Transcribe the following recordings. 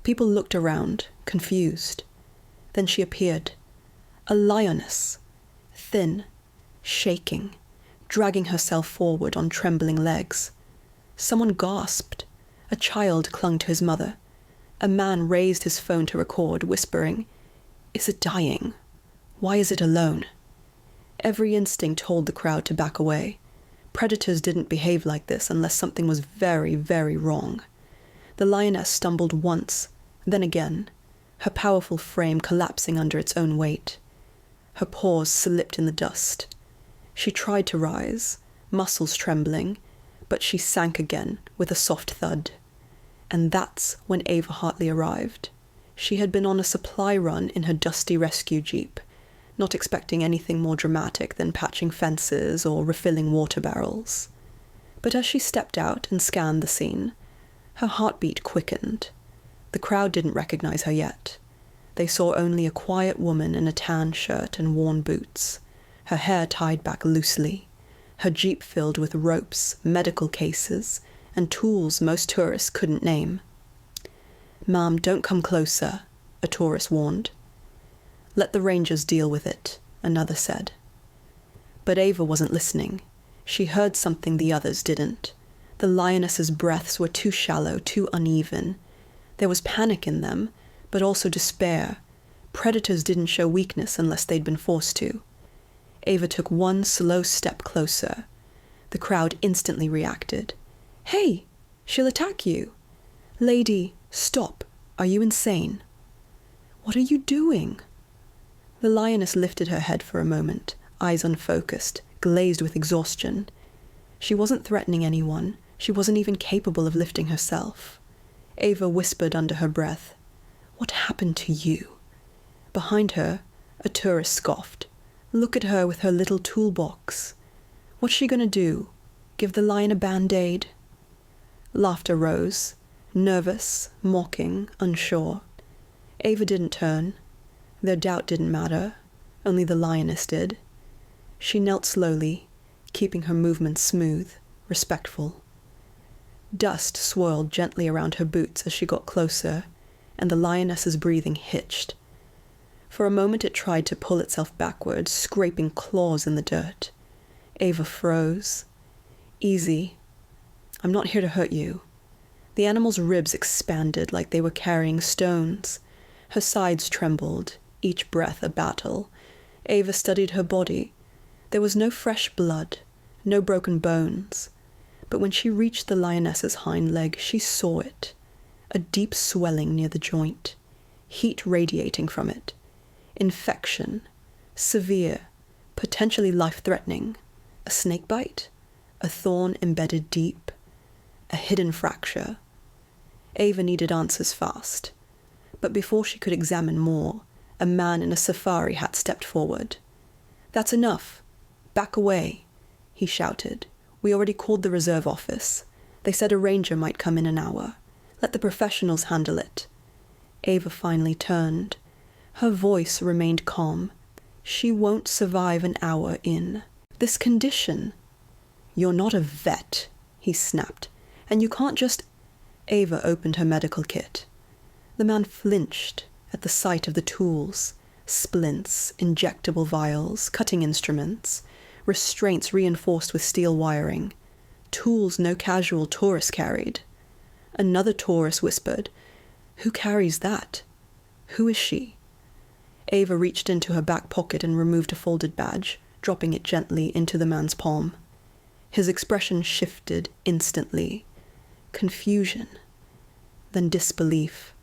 People looked around, confused. Then she appeared. A lioness, thin, shaking, dragging herself forward on trembling legs. Someone gasped. A child clung to his mother. A man raised his phone to record, whispering, "Is it dying? Why is it alone?" Every instinct told the crowd to back away. Predators didn't behave like this unless something was very, very wrong. The lioness stumbled once, then again, her powerful frame collapsing under its own weight. Her paws slipped in the dust. She tried to rise, muscles trembling, but she sank again with a soft thud. And that's when Ava Hartley arrived. She had been on a supply run in her dusty rescue jeep, not expecting anything more dramatic than patching fences or refilling water barrels. But as she stepped out and scanned the scene, her heartbeat quickened. The crowd didn't recognize her yet. They saw only a quiet woman in a tan shirt and worn boots, her hair tied back loosely, her jeep filled with ropes, medical cases, and tools most tourists couldn't name. "Ma'am, don't come closer," a tourist warned. "Let the rangers deal with it," another said. But Ava wasn't listening. She heard something the others didn't. The lioness's breaths were too shallow, too uneven. There was panic in them, but also despair. Predators didn't show weakness unless they'd been forced to. Ava took one slow step closer. The crowd instantly reacted. "Hey, she'll attack you." "Lady, stop. Are you insane?" "What are you doing?" The lioness lifted her head for a moment, eyes unfocused, glazed with exhaustion. She wasn't threatening anyone. She wasn't even capable of lifting herself. Ava whispered under her breath, "What happened to you?" Behind her, a tourist scoffed. Look at her with her little toolbox. What's she gonna do? Give the lion a band-aid? Laughter rose, nervous, mocking, unsure. Ava didn't turn. Their doubt didn't matter. Only the lioness did. She knelt slowly, keeping her movements smooth, respectful. Dust swirled gently around her boots as she got closer, and the lioness's breathing hitched. For a moment it tried to pull itself backwards, scraping claws in the dirt. Ava froze. "Easy. I'm not here to hurt you." The animal's ribs expanded like they were carrying stones. Her sides trembled, each breath a battle. Ava studied her body. There was no fresh blood, no broken bones. But when she reached the lioness's hind leg, she saw it. A deep swelling near the joint, heat radiating from it. Infection, severe, potentially life-threatening. A snake bite? A thorn embedded deep? A hidden fracture? Ava needed answers fast. But before she could examine more, a man in a safari hat stepped forward. "That's enough. Back away," he shouted. "We already called the reserve office. They said a ranger might come in an hour. Let the professionals handle it." Ava finally turned. Her voice remained calm. "She won't survive an hour in this condition." "You're not a vet," he snapped, "and you can't just—" Ava opened her medical kit. The man flinched at the sight of the tools, splints, injectable vials, cutting instruments, restraints reinforced with steel wiring, tools no casual tourist carried. Another tourist whispered, "Who carries that? Who is she?" Ava reached into her back pocket and removed a folded badge, dropping it gently into the man's palm. His expression shifted instantly. Confusion, then disbelief.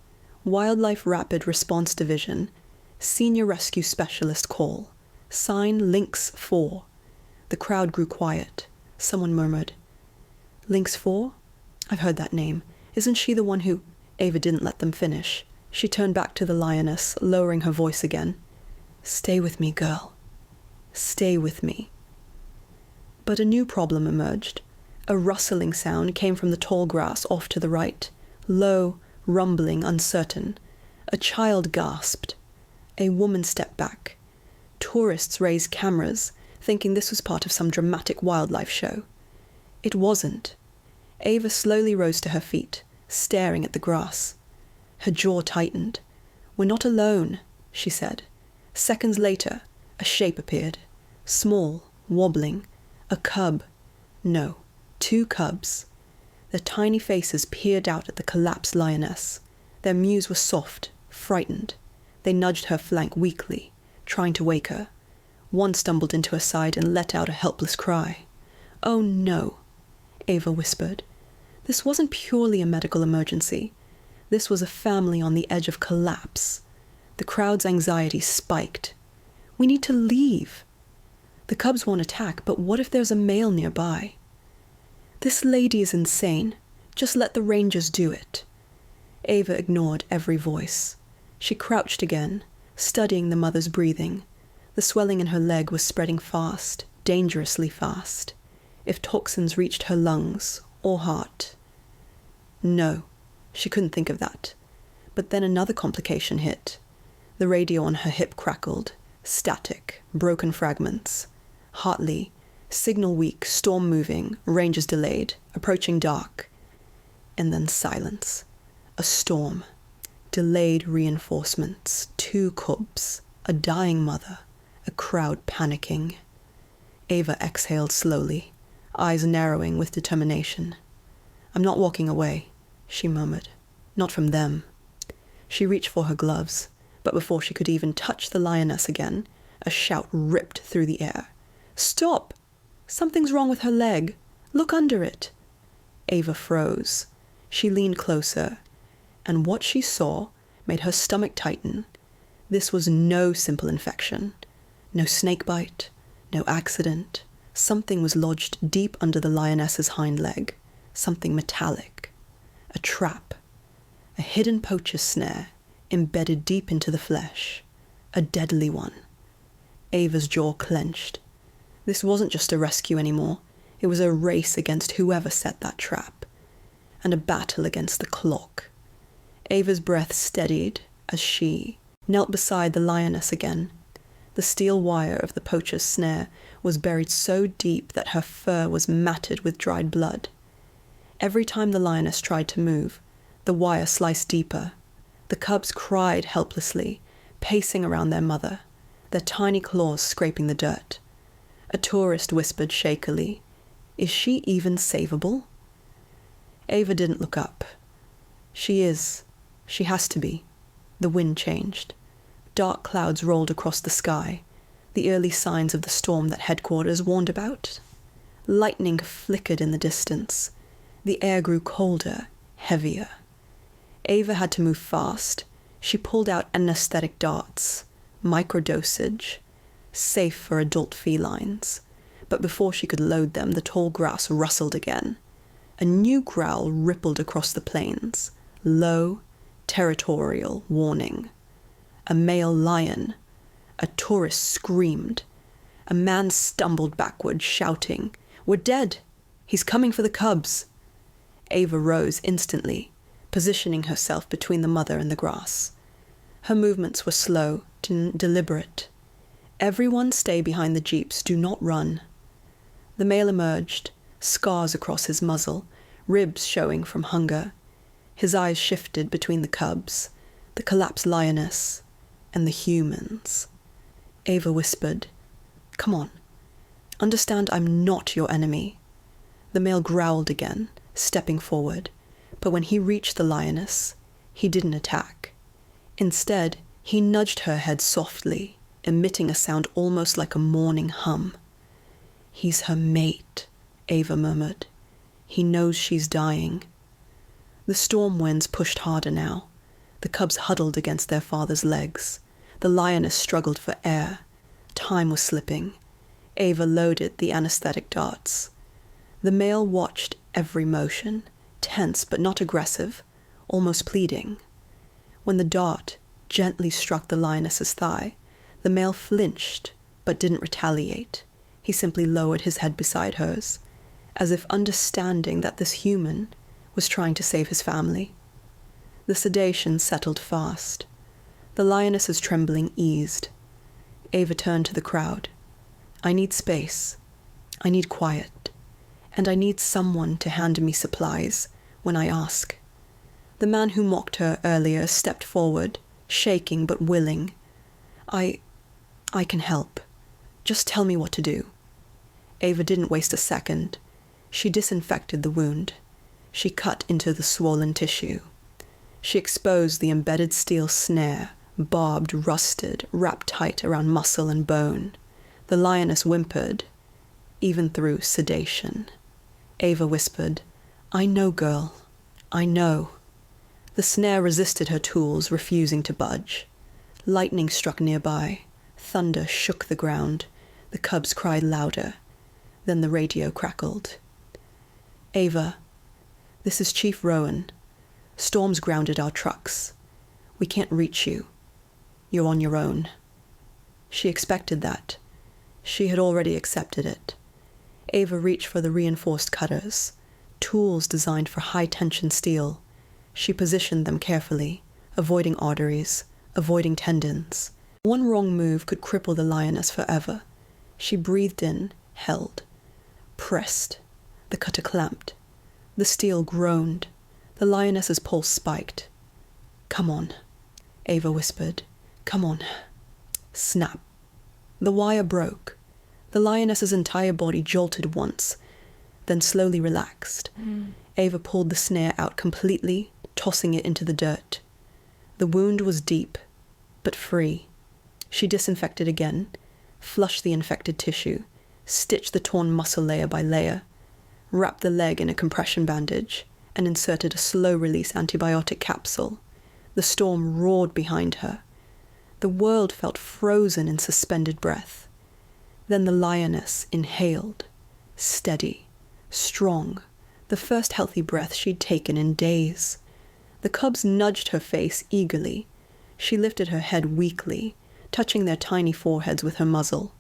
Wildlife Rapid Response Division, Senior Rescue Specialist call. Sign Lynx 4. The crowd grew quiet. Someone murmured, "Lynx 4? I've heard that name. Isn't she the one who—" Ava didn't let them finish. She turned back to the lioness, lowering her voice again. "Stay with me, girl. Stay with me." But a new problem emerged. A rustling sound came from the tall grass off to the right. Low, rumbling, uncertain. A child gasped. A woman stepped back. Tourists raised cameras, thinking this was part of some dramatic wildlife show. It wasn't. Ava slowly rose to her feet, staring at the grass. Her jaw tightened. "We're not alone," she said. Seconds later, a shape appeared. Small, wobbling. A cub. No, 2 cubs. Their tiny faces peered out at the collapsed lioness. Their mews were soft, frightened. They nudged her flank weakly, trying to wake her. One stumbled into her side and let out a helpless cry. "Oh no," Ava whispered. This wasn't purely a medical emergency. This was a family on the edge of collapse. The crowd's anxiety spiked. "We need to leave." "The cubs won't attack, but what if there's a male nearby?" "This lady is insane. Just let the rangers do it." Ava ignored every voice. She crouched again, studying the mother's breathing. The swelling in her leg was spreading fast, dangerously fast. If toxins reached her lungs or heart. No, she couldn't think of that. But then another complication hit. The radio on her hip crackled. Static, broken fragments. Hartley, signal weak, storm moving, rangers delayed, approaching dark. And then silence. A storm. Delayed reinforcements. 2 cubs. A dying mother. A crowd panicking. Ava exhaled slowly, eyes narrowing with determination. "I'm not walking away," she murmured. "Not from them." She reached for her gloves, but before she could even touch the lioness again, a shout ripped through the air. "Stop! Something's wrong with her leg. Look under it." Ava froze. She leaned closer, and what she saw made her stomach tighten. This was no simple infection. No snake bite, no accident. Something was lodged deep under the lioness's hind leg. Something metallic. A trap. A hidden poacher's snare, embedded deep into the flesh. A deadly one. Ava's jaw clenched. This wasn't just a rescue anymore. It was a race against whoever set that trap. And a battle against the clock. Ava's breath steadied as she knelt beside the lioness again. The steel wire of the poacher's snare was buried so deep that her fur was matted with dried blood. Every time the lioness tried to move, the wire sliced deeper. The cubs cried helplessly, pacing around their mother, their tiny claws scraping the dirt. A tourist whispered shakily, "Is she even savable?" Ava didn't look up. She is. She has to be. The wind changed. Dark clouds rolled across the sky, the early signs of the storm that headquarters warned about. Lightning flickered in the distance. The air grew colder, heavier. Ava had to move fast. She pulled out anesthetic darts, microdosage, safe for adult felines. But before she could load them, the tall grass rustled again. A new growl rippled across the plains, low, territorial warning. A male lion. A tourist screamed. A man stumbled backward, shouting, "We're dead! He's coming for the cubs!" Ava rose instantly, positioning herself between the mother and the grass. Her movements were slow, deliberate. "Everyone stay behind the jeeps, do not run." The male emerged, scars across his muzzle, ribs showing from hunger. His eyes shifted between the cubs, the collapsed lioness, and the humans. Ava whispered, "Come on. Understand I'm not your enemy." The male growled again, stepping forward, but when he reached the lioness, he didn't attack. Instead, he nudged her head softly, emitting a sound almost like a mourning hum. "He's her mate," Ava murmured. "He knows she's dying." The storm winds pushed harder now. The cubs huddled against their father's legs. The lioness struggled for air. Time was slipping. Ava loaded the anesthetic darts. The male watched every motion, tense but not aggressive, almost pleading. When the dart gently struck the lioness's thigh, the male flinched but didn't retaliate. He simply lowered his head beside hers, as if understanding that this human was trying to save his family. The sedation settled fast. The lioness's trembling eased. Ava turned to the crowd. "I need space. I need quiet. And I need someone to hand me supplies when I ask." The man who mocked her earlier stepped forward, shaking but willing. I can help. Just tell me what to do. Ava didn't waste a second. She disinfected the wound. She cut into the swollen tissue. She exposed the embedded steel snare, barbed, rusted, wrapped tight around muscle and bone. The lioness whimpered, even through sedation. Ava whispered, "I know, girl. I know." The snare resisted her tools, refusing to budge. Lightning struck nearby. Thunder shook the ground. The cubs cried louder. Then the radio crackled. "Ava, this is Chief Rowan. Storm's grounded our trucks. We can't reach you. You're on your own." She expected that. She had already accepted it. Ava reached for the reinforced cutters, tools designed for high-tension steel. She positioned them carefully, avoiding arteries, avoiding tendons. One wrong move could cripple the lioness forever. She breathed in, held, pressed. The cutter clamped. The steel groaned. The lioness's pulse spiked. "Come on," Ava whispered. "Come on." Snap. The wire broke. The lioness's entire body jolted once, then slowly relaxed. Ava pulled the snare out completely, tossing it into the dirt. The wound was deep, but free. She disinfected again, flushed the infected tissue, stitched the torn muscle layer by layer, wrapped the leg in a compression bandage, and inserted a slow-release antibiotic capsule. The storm roared behind her. The world felt frozen in suspended breath. Then the lioness inhaled, steady, strong, the first healthy breath she'd taken in days. The cubs nudged her face eagerly. She lifted her head weakly, touching their tiny foreheads with her muzzle.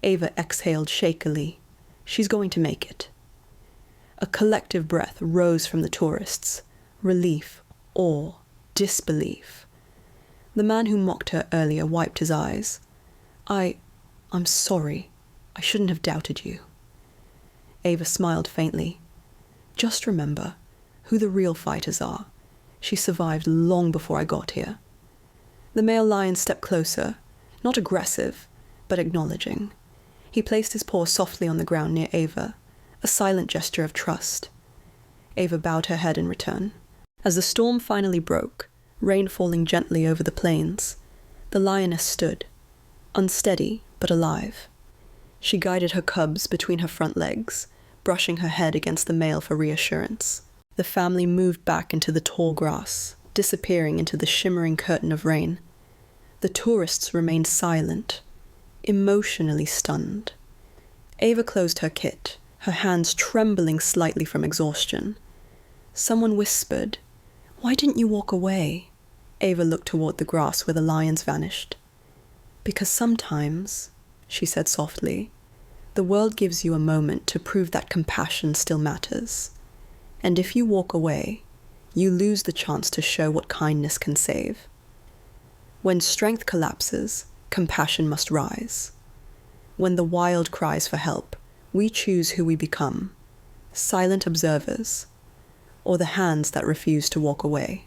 Ava exhaled shakily. She's going to make it. A collective breath rose from the tourists. Relief, awe, disbelief. The man who mocked her earlier wiped his eyes. I'm sorry. I shouldn't have doubted you." Ava smiled faintly. "Just remember who the real fighters are. She survived long before I got here." The male lion stepped closer, not aggressive, but acknowledging. He placed his paw softly on the ground near Ava, a silent gesture of trust. Ava bowed her head in return. As the storm finally broke, rain falling gently over the plains, the lioness stood, unsteady but alive. She guided her cubs between her front legs, brushing her head against the male for reassurance. The family moved back into the tall grass, disappearing into the shimmering curtain of rain. The tourists remained silent, emotionally stunned. Ava closed her kit, her hands trembling slightly from exhaustion. Someone whispered, "Why didn't you walk away?" Ava looked toward the grass where the lions vanished. "Because sometimes," she said softly, "the world gives you a moment to prove that compassion still matters. And if you walk away, you lose the chance to show what kindness can save. When strength collapses, compassion must rise. When the wild cries for help, we choose who we become, silent observers, or the hands that refuse to walk away."